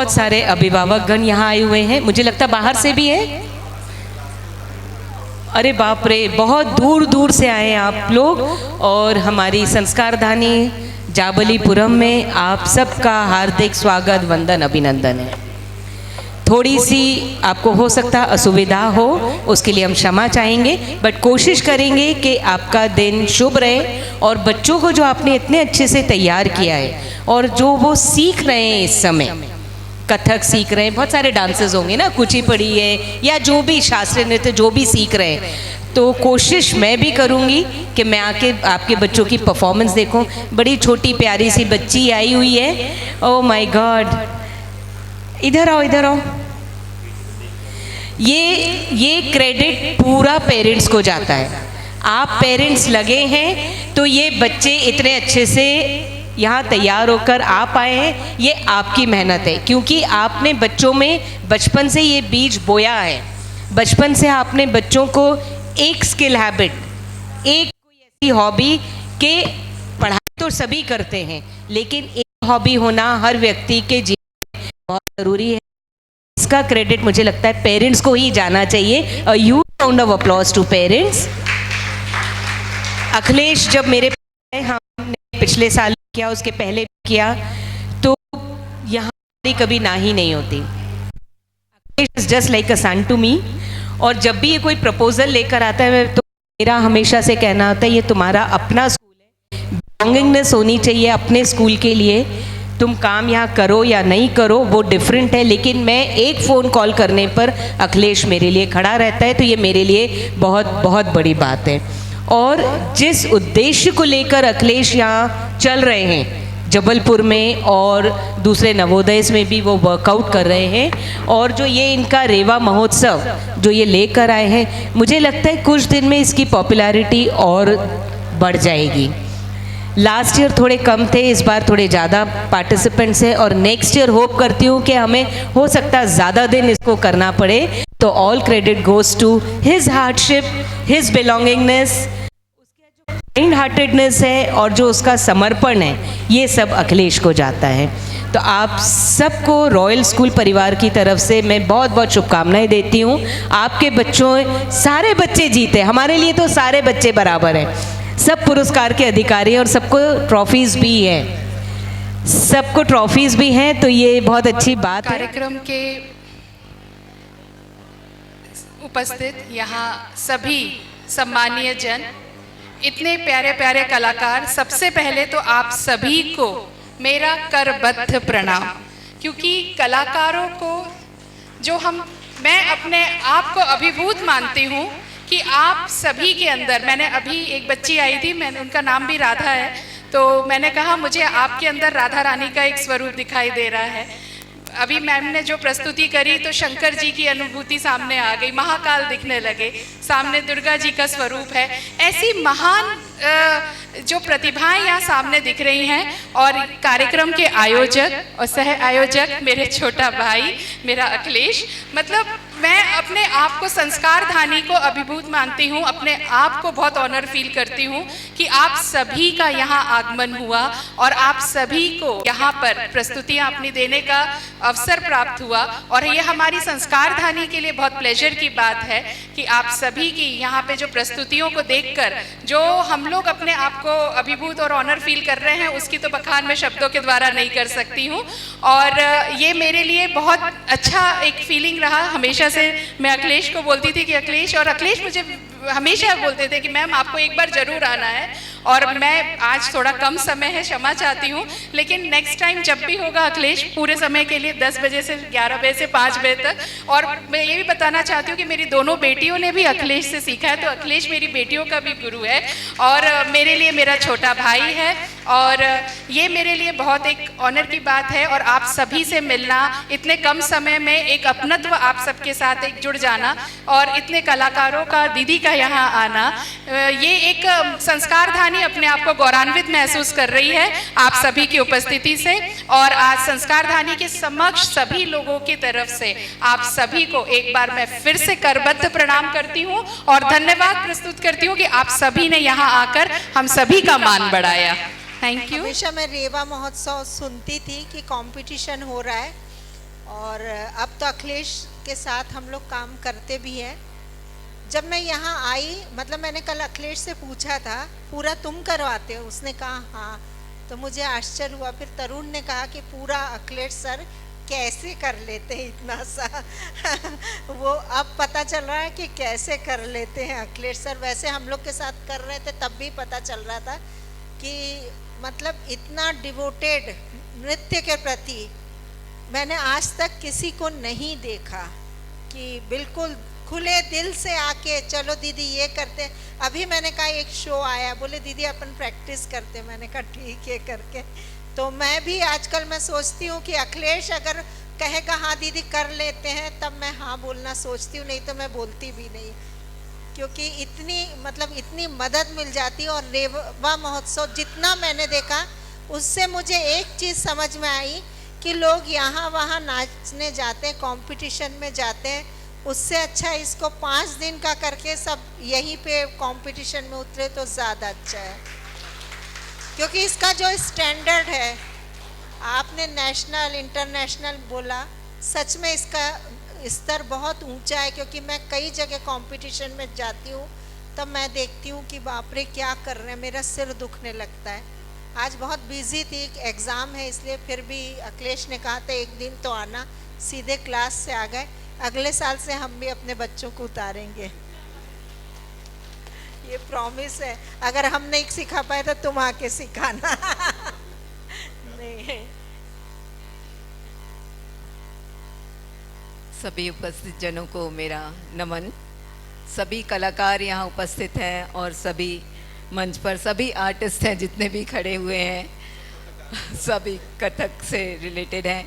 बहुत सारे अभिभावकगण यहाँ आए हुए हैं, मुझे लगता है बाहर से भी है। अरे बाप रे, बहुत दूर दूर से आए हैं आप लोग। और हमारी संस्कारधानी जाबलीपुरम में आप सबका हार्दिक स्वागत, वंदन, अभिनंदन है। थोड़ी सी आपको हो सकता असुविधा हो, उसके लिए हम क्षमा चाहेंगे, बट कोशिश करेंगे कि आपका दिन शुभ रहे। और बच्चों को जो आपने इतने अच्छे से तैयार किया है और जो वो सीख रहे हैं इस समय, कथक सीख रहे हैं, बहुत सारे डांसेस होंगे ना, कुचिपुड़ी है या जो भी शास्त्रीय नृत्य जो भी सीख रहे हैं, तो कोशिश मैं भी करूँगी कि मैं आके आपके बच्चों की परफॉर्मेंस देखूं। बड़ी छोटी प्यारी सी बच्ची आई हुई है, ओह माय गॉड, इधर आओ इधर आओ। ये क्रेडिट पूरा पेरेंट्स को जाता है। आप पेरेंट्स लगे हैं तो ये बच्चे इतने अच्छे से यहाँ तैयार होकर आप आए हैं, ये आपकी मेहनत है, क्योंकि आपने बच्चों में बचपन से ये बीज बोया है। बचपन से आपने बच्चों को एक स्किल हैबिट, एक कोई ऐसी हॉबी के, पढ़ाई तो सभी करते हैं लेकिन एक हॉबी होना हर व्यक्ति के जीवन में बहुत ज़रूरी है। इसका क्रेडिट मुझे लगता है पेरेंट्स को ही जाना चाहिए। A huge round of applause to parents. Akhilesh जब मेरे हमने पिछले साल किया, उसके पहले किया, तो यहाँ कभी ना ही नहीं होती। Akhilesh is just like a son to me. और जब भी ये कोई प्रपोजल लेकर आता है तो मेरा हमेशा से कहना होता है ये तुम्हारा अपना स्कूल है, बिलोंगिंगनेस होनी चाहिए अपने स्कूल के लिए। तुम काम यहाँ करो या नहीं करो वो डिफरेंट है, लेकिन मैं एक फ़ोन कॉल करने पर अखिलेश मेरे लिए खड़ा रहता है, तो ये मेरे लिए बहुत बहुत बड़ी बात है। और जिस उद्देश्य को लेकर अखिलेश यहाँ चल रहे हैं जबलपुर में और दूसरे नवोदय में भी वो वर्कआउट कर रहे हैं, और जो ये इनका रेवा महोत्सव जो ये लेकर आए हैं, मुझे लगता है कुछ दिन में इसकी पॉपुलैरिटी और बढ़ जाएगी। लास्ट ईयर थोड़े कम थे, इस बार थोड़े ज़्यादा पार्टिसिपेंट्स हैं, और नेक्स्ट ईयर होप करती हूँ कि हमें हो सकता है ज़्यादा दिन इसको करना पड़े। तो all credit goes to his hardship, his belongingness, उसका जो काइंड हार्टेडनेस है और जो उसका समर्पण है, ये सब अखिलेश को जाता है। तो आप सबको रॉयल स्कूल परिवार की तरफ से मैं बहुत बहुत शुभकामनाएं देती हूँ। आपके बच्चों, सारे बच्चे जीते, हमारे लिए तो सारे बच्चे बराबर हैं, सब पुरस्कार के अधिकारी, और सबको ट्रॉफीज़ भी हैं, सबको ट्रॉफीज़ भी हैं, तो ये बहुत अच्छी बात है। कार्यक्रम के उपस्थित यहाँ सभी सम्मानीय जन, इतने प्यारे प्यारे कलाकार, सबसे पहले तो आप सभी को मेरा करबद्ध प्रणाम, क्योंकि कलाकारों को जो मैं अपने आप को अभिभूत मानती हूँ कि आप सभी के अंदर, मैंने अभी एक बच्ची आई थी, मैंने, उनका नाम भी राधा है, तो मैंने कहा मुझे आपके अंदर राधा रानी का एक स्वरूप दिखाई दे रहा है। अभी मैम ने जो प्रस्तुति करी तो शंकर जी की अनुभूति सामने आ गई, महाकाल दिखने लगे, सामने दुर्गा जी का स्वरूप है। ऐसी महान जो प्रतिभाएं यहाँ सामने दिख रही हैं, और कार्यक्रम के आयोजक और सह आयोजक मेरे छोटा भाई मेरा अखिलेश, मतलब मैं अपने आप को संस्कारधानी को अभिभूत मानती हूँ, अपने आप को बहुत ऑनर फील करती हूँ कि आप सभी का यहाँ आगमन हुआ और आप सभी को यहाँ पर प्रस्तुतियाँ अपनी देने का अवसर प्राप्त हुआ। और ये हमारी संस्कारधानी के लिए बहुत प्लेजर की बात है कि आप सभी की यहाँ पे जो प्रस्तुतियों को देखकर जो हम लोग अपने आप को अभिभूत और ऑनर फील कर रहे हैं, उसकी तो बखान मैं शब्दों के द्वारा नहीं कर सकती हूँ। और ये मेरे लिए बहुत अच्छा एक फीलिंग रहा। हमेशा से मैं अखिलेश को बोलती थी कि अखिलेश, और अखिलेश मुझे हमेशा बोलते थे कि मैम आपको एक बार जरूर आना है, और मैं आज थोड़ा कम समय है, क्षमा चाहती हूँ, लेकिन नेक्स्ट टाइम जब भी होगा अखिलेश, पूरे समय के लिए 10 बजे से 11 बजे से 5 बजे तक। और मैं ये भी बताना चाहती हूँ कि मेरी दोनों बेटियों ने भी अखिलेश से सीखा है, तो अखिलेश मेरी बेटियों का भी गुरु है और मेरे लिए मेरा छोटा भाई है, और ये मेरे लिए बहुत एक ऑनर की बात है। और आप सभी से मिलना, इतने कम समय में एक अपनत्व आप सबके साथ एक जुड़ जाना, और इतने कलाकारों का, दीदी का यहाँ आना, ये एक संस्कारधानी अपने आप को गौरवान्वित महसूस कर रही है आप सभी की उपस्थिति से। और आज संस्कारधानी के समक्ष सभी लोगों की तरफ से आप सभी को एक बार मैं फिर से करबद्ध प्रणाम करती हूँ और धन्यवाद प्रस्तुत करती हूँ कि आप सभी ने यहाँ आकर हम सभी का मान बढ़ाया। Thank you. हमेशा मैं रेवा महोत्सव सुनती थी कि कंपटीशन हो रहा है, और अब तो अखिलेश के साथ हम लोग काम करते भी हैं। जब मैं यहाँ आई, मतलब मैंने कल अखिलेश से पूछा था पूरा तुम करवाते हो, उसने कहा हाँ, तो मुझे आश्चर्य हुआ। फिर तरुण ने कहा कि पूरा अखिलेश सर कैसे कर लेते हैं इतना सा वो अब पता चल रहा है कि कैसे कर लेते हैं अखिलेश सर। वैसे हम लोग के साथ कर रहे थे तब भी पता चल रहा था कि मतलब इतना डिवोटेड नृत्य के प्रति मैंने आज तक किसी को नहीं देखा कि बिल्कुल खुले दिल से आके चलो दीदी ये करते। अभी मैंने कहा एक शो आया, बोले दीदी अपन प्रैक्टिस करते, मैंने कहा ठीक है करके। तो मैं भी आजकल मैं सोचती हूँ कि अखिलेश अगर कहेगा हाँ दीदी कर लेते हैं तब मैं हाँ बोलना सोचती हूँ, नहीं तो मैं बोलती भी नहीं, क्योंकि इतनी मतलब इतनी मदद मिल जाती है। और रेवा महोत्सव जितना मैंने देखा उससे मुझे एक चीज़ समझ में आई कि लोग यहाँ वहाँ नाचने जाते हैं, कंपटीशन में जाते हैं, उससे अच्छा इसको 5 दिन का करके सब यहीं पे कंपटीशन में उतरे तो ज़्यादा अच्छा है। क्योंकि इसका जो स्टैंडर्ड है, आपने नेशनल इंटरनेशनल बोला, सच में इसका स्तर बहुत ऊंचा है। क्योंकि मैं कई जगह कंपटीशन में जाती हूँ तब मैं देखती हूँ कि बाप रे क्या कर रहे हैं, मेरा सिर दुखने लगता है। आज बहुत बिजी थी, एग्ज़ाम है, इसलिए फिर भी अखिलेश ने कहा था एक दिन तो आना, सीधे क्लास से आ गए। अगले साल से हम भी अपने बच्चों को उतारेंगे, ये प्रॉमिस है। अगर हम नहीं सिखा पाए तो तुम आके सिखाना नहीं। सभी उपस्थित जनों को मेरा नमन। सभी कलाकार यहाँ उपस्थित हैं और सभी मंच पर सभी आर्टिस्ट हैं जितने भी खड़े हुए हैं सभी कथक से रिलेटेड हैं।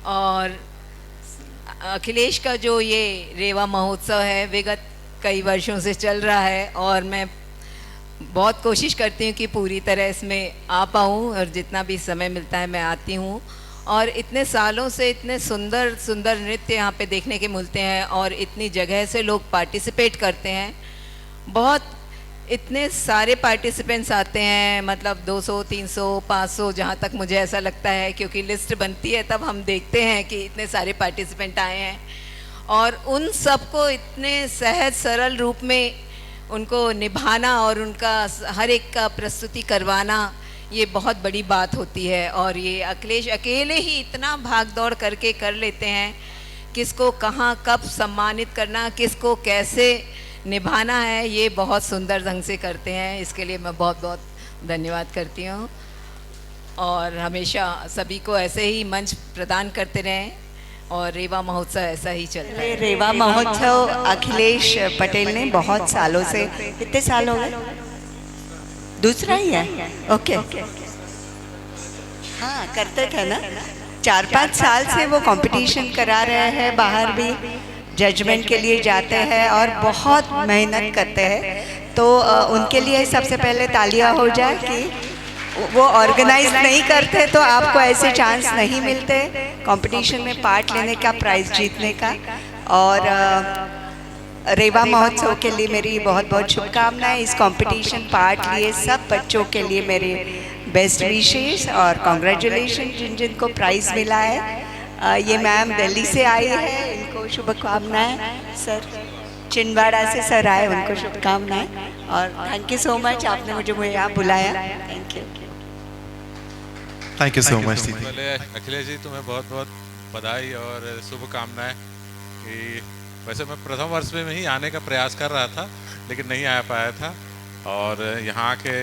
और अखिलेश का जो ये रेवा महोत्सव है विगत कई वर्षों से चल रहा है और मैं बहुत कोशिश करती हूँ कि पूरी तरह इसमें आ पाऊँ और जितना भी समय मिलता है मैं आती हूँ। और इतने सालों से इतने सुंदर सुंदर नृत्य यहाँ पे देखने के मिलते हैं और इतनी जगह से लोग पार्टिसिपेट करते हैं। बहुत इतने सारे पार्टिसिपेंट्स आते हैं, मतलब 200, 300, 500 जहाँ तक मुझे ऐसा लगता है, क्योंकि लिस्ट बनती है तब हम देखते हैं कि इतने सारे पार्टिसिपेंट आए हैं। और उन सबको इतने सहज सरल रूप में उनको निभाना और उनका हर एक का प्रस्तुति करवाना, ये बहुत बड़ी बात होती है। और ये अखिलेश अकेले ही इतना भाग दौड़ करके कर लेते हैं, किसको कहाँ कब सम्मानित करना, किसको कैसे निभाना है, ये बहुत सुंदर ढंग से करते हैं। इसके लिए मैं बहुत बहुत धन्यवाद करती हूँ और हमेशा सभी को ऐसे ही मंच प्रदान करते रहें और रेवा महोत्सव ऐसा ही चलता है। रेवा महोत्सव अखिलेश पटेल ने बहुत सालों से, कितने साल हो गए? दूसरा ही है, ओके। हाँ करते थे ना, 4-5 साल से वो कंपटीशन करा रहे हैं, बाहर भी जजमेंट के लिए जाते हैं और बहुत मेहनत करते हैं। तो उनके लिए सबसे पहले तालियां हो जाए कि वो ऑर्गेनाइज नहीं करते तो आपको ऐसे चांस नहीं मिलते कंपटीशन में पार्ट लेने का, प्राइज जीतने का। और रेवा महोत्सव के लिए मेरी बहुत बहुत शुभकामनाएं। इस कंपटीशन पार्ट लिए सब बच्चों के लिए मेरे बेस्ट विशेस और कॉन्ग्रेचुलेशन जिन जिन को प्राइज़ मिला है। ये मैम दिल्ली से आई है, इनको शुभकामनाएं। सर चिंदवाड़ा से सर आए, उनको शुभकामनाएं। और थैंक यू सो मच, आपने मुझे यहाँ बुलाया, thank you. Thank you so much दीदी। पहले अखिलेश जी तुम्हें बहुत बहुत बधाई और शुभकामनाएं कि वैसे मैं प्रथम वर्ष में ही आने का प्रयास कर रहा था लेकिन नहीं आ पाया था और यहाँ आके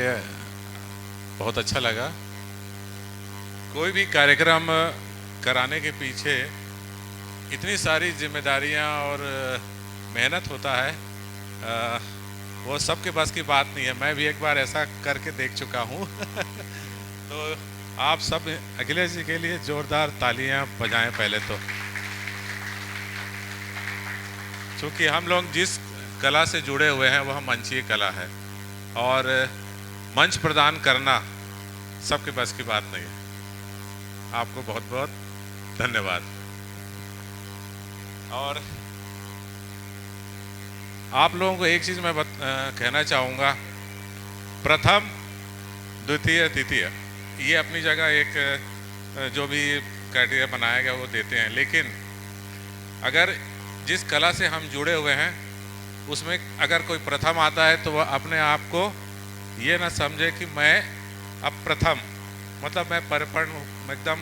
बहुत अच्छा लगा। कोई भी कार्यक्रम कराने के पीछे इतनी सारी जिम्मेदारियां और मेहनत होता है, वो सबके बस की बात नहीं है। मैं भी एक बार ऐसा करके देख चुका हूँ तो आप सब अखिलेश जी के लिए जोरदार तालियां बजाएं पहले तो, क्योंकि हम लोग जिस कला से जुड़े हुए हैं वह मंचीय कला है और मंच प्रदान करना सबके बस की बात नहीं है। आपको बहुत बहुत धन्यवाद। और आप लोगों को एक चीज़ मैं कहना चाहूँगा, प्रथम द्वितीय तृतीय ये अपनी जगह एक जो भी क्राइटेरिया बनाया गया वो देते हैं, लेकिन अगर जिस कला से हम जुड़े हुए हैं उसमें अगर कोई प्रथम आता है तो वह अपने आप को ये ना समझे कि मैं अब प्रथम, मतलब मैं परिपूर्ण हूँ, मैं एकदम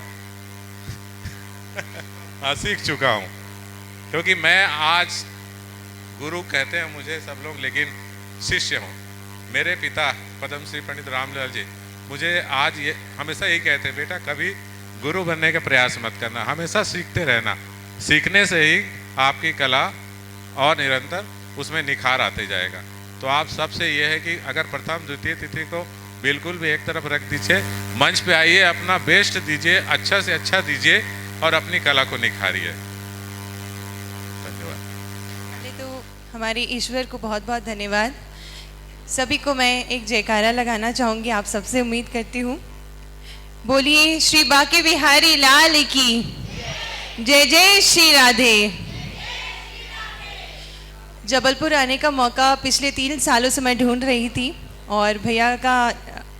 सीख चुका हूँ। क्योंकि मैं आज, गुरु कहते हैं मुझे सब लोग, लेकिन शिष्य हूँ। मेरे पिता पद्म श्री पंडित रामलाल जी मुझे आज ये हमेशा यही कहते हैं, बेटा कभी गुरु बनने का प्रयास मत करना, हमेशा सीखते रहना, सीखने से ही आपकी कला और निरंतर उसमें निखार आते जाएगा। तो आप सबसे ये है कि अगर प्रथम द्वितीय तिथि को बिल्कुल भी एक तरफ रख दीजिए, मंच पे आइए, अपना बेस्ट दीजिए, अच्छा से अच्छा दीजिए और अपनी कला को निखारिए। धन्यवाद। पहले तो हमारे ईश्वर को बहुत बहुत धन्यवाद। सभी को मैं एक जयकारा लगाना चाहूँगी, आप सबसे उम्मीद करती हूँ। बोलिए श्री बांके बिहारी लाल की जय, जय श्री राधे। जबलपुर आने का मौका पिछले 3 सालों से मैं ढूंढ रही थी और भैया का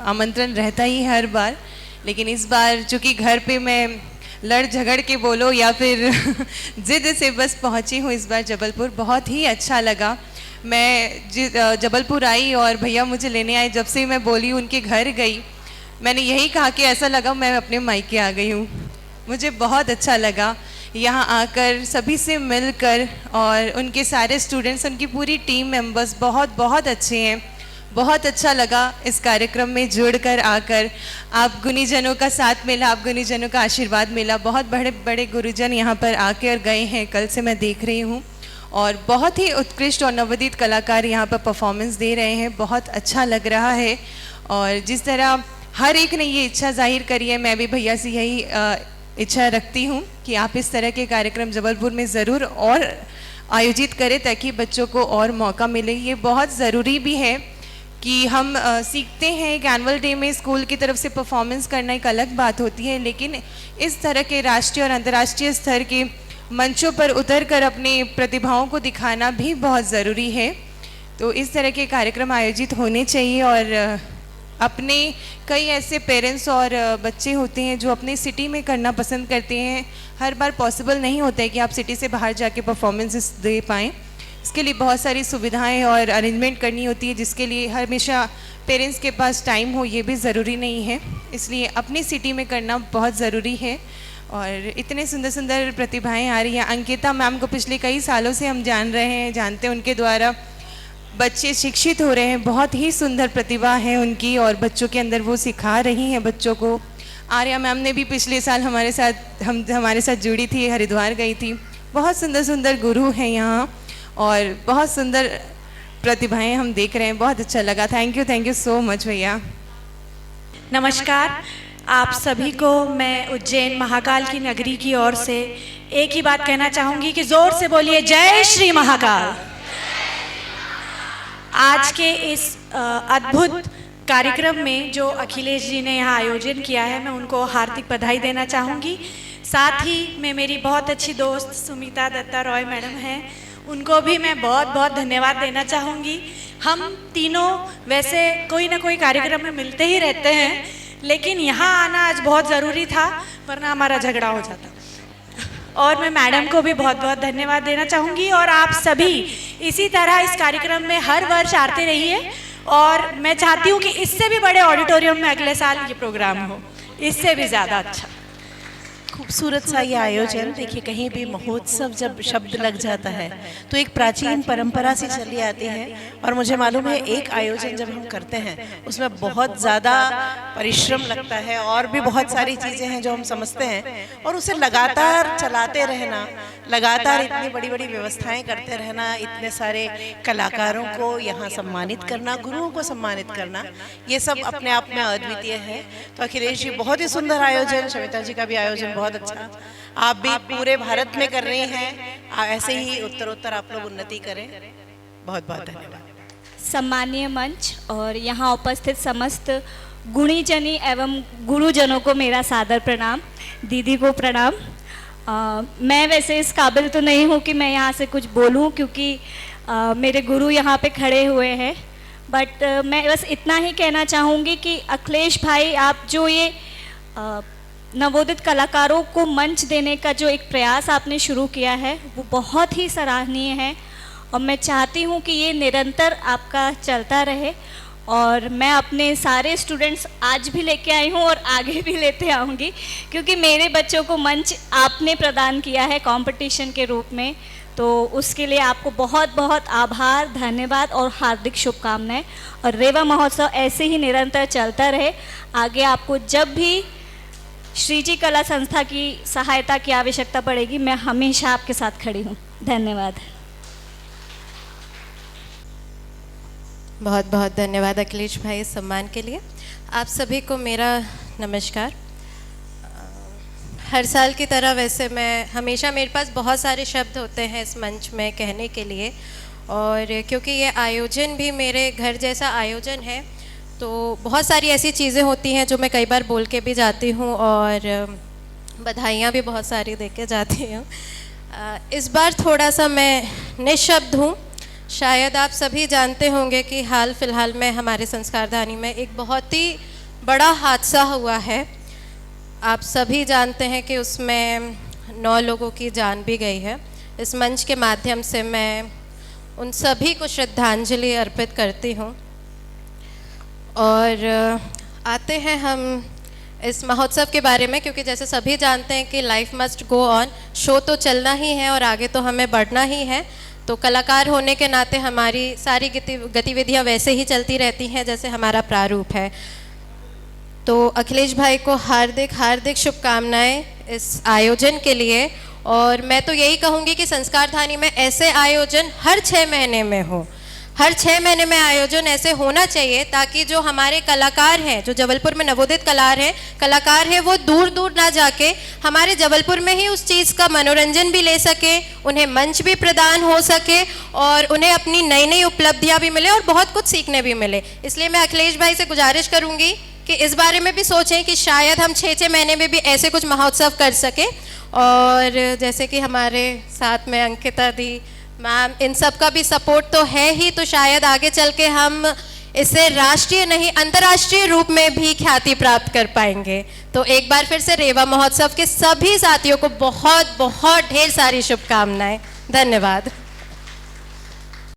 आमंत्रण रहता ही हर बार, लेकिन इस बार चूँकि घर पे मैं लड़ झगड़ के बोलो या फिर ज़िद से बस पहुँची हूँ इस बार जबलपुर। बहुत ही अच्छा लगा। मैं जबलपुर आई और भैया मुझे लेने आए, जब से मैं बोली उनके घर गई, मैंने यही कहा कि ऐसा लगा मैं अपने मायके आ गई हूँ। मुझे बहुत अच्छा लगा यहाँ आकर, सभी से मिलकर, और उनके सारे स्टूडेंट्स, उनकी पूरी टीम मेंबर्स बहुत बहुत अच्छे हैं। बहुत अच्छा लगा इस कार्यक्रम में जुड़कर आकर। आप गुणीजनों का साथ मिला, आप गुणीजनों का आशीर्वाद मिला। बहुत बड़े बड़े गुरुजन यहाँ पर आके और गए हैं, कल से मैं देख रही हूँ, और बहुत ही उत्कृष्ट और नवोदित कलाकार यहाँ पर परफॉर्मेंस दे रहे हैं। बहुत अच्छा लग रहा है। और जिस तरह हर एक ने ये इच्छा जाहिर करी है, मैं भी भैया से यही इच्छा रखती हूँ कि आप इस तरह के कार्यक्रम जबलपुर में ज़रूर और आयोजित करें ताकि बच्चों को और मौका मिले। ये बहुत ज़रूरी भी है कि हम सीखते हैं कि एनुअल डे में स्कूल की तरफ से परफॉर्मेंस करना एक अलग बात होती है, लेकिन इस तरह के राष्ट्रीय और अंतर्राष्ट्रीय स्तर के मंचों पर उतरकर अपनी प्रतिभाओं को दिखाना भी बहुत ज़रूरी है। तो इस तरह के कार्यक्रम आयोजित होने चाहिए। और अपने कई ऐसे पेरेंट्स और बच्चे होते हैं जो अपने सिटी में करना पसंद करते हैं। हर बार पॉसिबल नहीं होता है कि आप सिटी से बाहर जाके परफॉर्मेंसेस दे पाएँ। इसके लिए बहुत सारी सुविधाएं और अरेंजमेंट करनी होती है, जिसके लिए हमेशा पेरेंट्स के पास टाइम हो ये भी ज़रूरी नहीं है। इसलिए अपनी सिटी में करना बहुत ज़रूरी है। और इतने सुंदर सुंदर प्रतिभाएं आ रही हैं। अंकिता मैम को पिछले कई सालों से हम जानते हैं, उनके द्वारा बच्चे शिक्षित हो रहे हैं। बहुत ही सुंदर प्रतिभा है उनकी और बच्चों के अंदर वो सिखा रही हैं बच्चों को। आर्या मैम ने भी पिछले साल हमारे साथ जुड़ी थी, हरिद्वार गई थी। बहुत सुंदर सुंदर गुरु हैं यहाँ और बहुत सुंदर प्रतिभाएं हम देख रहे हैं। बहुत अच्छा लगा। थैंक यू सो मच भैया। नमस्कार, आप सभी को मैं उज्जैन महाकाल की नगरी की ओर से एक ही बात कहना चाहूँगी कि ज़ोर से बोलिए जय श्री महाकाल। आज के इस अद्भुत कार्यक्रम में जो अखिलेश जी ने यहाँ आयोजन किया है, मैं उनको हार्दिक बधाई देना चाहूँगी। साथ ही में मेरी बहुत अच्छी दोस्त सुमिता दत्ता रॉय मैडम हैं, उनको भी मैं बहुत बहुत धन्यवाद देना चाहूँगी। हम तीनों वैसे कोई ना कोई कार्यक्रम में मिलते ही रहते हैं, लेकिन यहाँ आना आज बहुत ज़रूरी था, वरना हमारा झगड़ा हो जाता। और मैं मैडम को भी बहुत बहुत धन्यवाद देना चाहूँगी। और आप सभी इसी तरह इस कार्यक्रम में हर वर्ष आते रहिए, और मैं चाहती हूँ कि इससे भी बड़े ऑडिटोरियम में अगले साल ये प्रोग्राम हो, इससे भी ज़्यादा अच्छा। खूबसूरत सा ये आयोजन। देखिए, कहीं भी महोत्सव जब शब्द लग जाता है तो एक प्राचीन परंपरा से चली आती है, और मुझे मालूम है एक आयोजन जब हम करते हैं उसमें बहुत ज़्यादा परिश्रम लगता है और भी बहुत सारी चीज़ें हैं जो हम समझते हैं, और उसे लगातार चलाते रहना, लगातार इतनी बड़ी बड़ी व्यवस्थाएं करते रहना, इतने सारे कलाकारों को यहाँ सम्मानित करना, गुरुओं को सम्मानित करना, ये सब अपने आप में अद्वितीय है। तो अखिलेश जी, बहुत ही सुंदर आयोजन, सविता जी का भी आयोजन बहुत अच्छा। आप भी पूरे भारत में कर रही हैं, ऐसे ही उत्तरोत्तर आप लोग उन्नति करें। बहुत बहुत धन्यवाद। सम्मानीय मंच और यहाँ उपस्थित समस्त गुणीजनी एवं गुरुजनों को मेरा सादर प्रणाम। दीदी को प्रणाम। मैं वैसे इस काबिल तो नहीं हूँ कि मैं यहाँ से कुछ बोलूँ, क्योंकि मेरे गुरु यहाँ पे खड़े हुए हैं, बट मैं बस इतना ही कहना चाहूँगी कि अखिलेश भाई, आप जो ये नवोदित कलाकारों को मंच देने का जो एक प्रयास आपने शुरू किया है वो बहुत ही सराहनीय है और मैं चाहती हूँ कि ये निरंतर आपका चलता रहे। और मैं अपने सारे स्टूडेंट्स आज भी लेके आई हूँ और आगे भी लेते आऊँगी, क्योंकि मेरे बच्चों को मंच आपने प्रदान किया है कंपटीशन के रूप में, तो उसके लिए आपको बहुत बहुत आभार, धन्यवाद और हार्दिक शुभकामनाएं। और रेवा महोत्सव ऐसे ही निरंतर चलता रहे। आगे आपको जब भी श्रीजी कला संस्था की सहायता की आवश्यकता पड़ेगी, मैं हमेशा आपके साथ खड़ी हूँ। धन्यवाद। बहुत बहुत धन्यवाद अखिलेश भाई इस सम्मान के लिए। आप सभी को मेरा नमस्कार। हर साल की तरह वैसे मैं हमेशा, मेरे पास बहुत सारे शब्द होते हैं इस मंच में कहने के लिए, और क्योंकि ये आयोजन भी मेरे घर जैसा आयोजन है तो बहुत सारी ऐसी चीज़ें होती हैं जो मैं कई बार बोल के भी जाती हूँ और बधाइयाँ भी बहुत सारी दे के जाती हूँ। इस बार थोड़ा सा मैं निशब्द हूँ। शायद आप सभी जानते होंगे कि हाल फिलहाल में हमारे संस्कारधानी में एक बहुत ही बड़ा हादसा हुआ है। आप सभी जानते हैं कि उसमें 9 लोगों की जान भी गई है। इस मंच के माध्यम से मैं उन सभी को श्रद्धांजलि अर्पित करती हूँ। और आते हैं हम इस महोत्सव के बारे में, क्योंकि जैसे सभी जानते हैं कि life must go on, show तो चलना ही है और आगे तो हमें बढ़ना ही है। तो कलाकार होने के नाते हमारी सारी गतिविधियां वैसे ही चलती रहती हैं जैसे हमारा प्रारूप है। तो अखिलेश भाई को हार्दिक हार्दिक शुभकामनाएं इस आयोजन के लिए। और मैं तो यही कहूँगी कि संस्कारधानी में ऐसे आयोजन हर 6 महीने में हो, हर 6 महीने में आयोजन ऐसे होना चाहिए, ताकि जो हमारे कलाकार हैं, जो जबलपुर में नवोदित कलाकार हैं, वो दूर दूर ना जाके हमारे जबलपुर में ही उस चीज़ का मनोरंजन भी ले सके, उन्हें मंच भी प्रदान हो सके और उन्हें अपनी नई नई उपलब्धियां भी मिले और बहुत कुछ सीखने भी मिले। इसलिए मैं अखिलेश भाई से गुजारिश करूंगी कि इस बारे में भी सोचें कि शायद हम 6-6 महीने में भी ऐसे कुछ महोत्सव कर सकें। और जैसे कि हमारे साथ में अंकिता दी मैम, इन सब का भी सपोर्ट तो है ही, तो शायद आगे चल के हम इसे राष्ट्रीय नहीं अंतर्राष्ट्रीय रूप में भी ख्याति प्राप्त कर पाएंगे। तो एक बार फिर से रेवा महोत्सव के सभी साथियों को बहुत बहुत ढेर सारी शुभकामनाएं। धन्यवाद।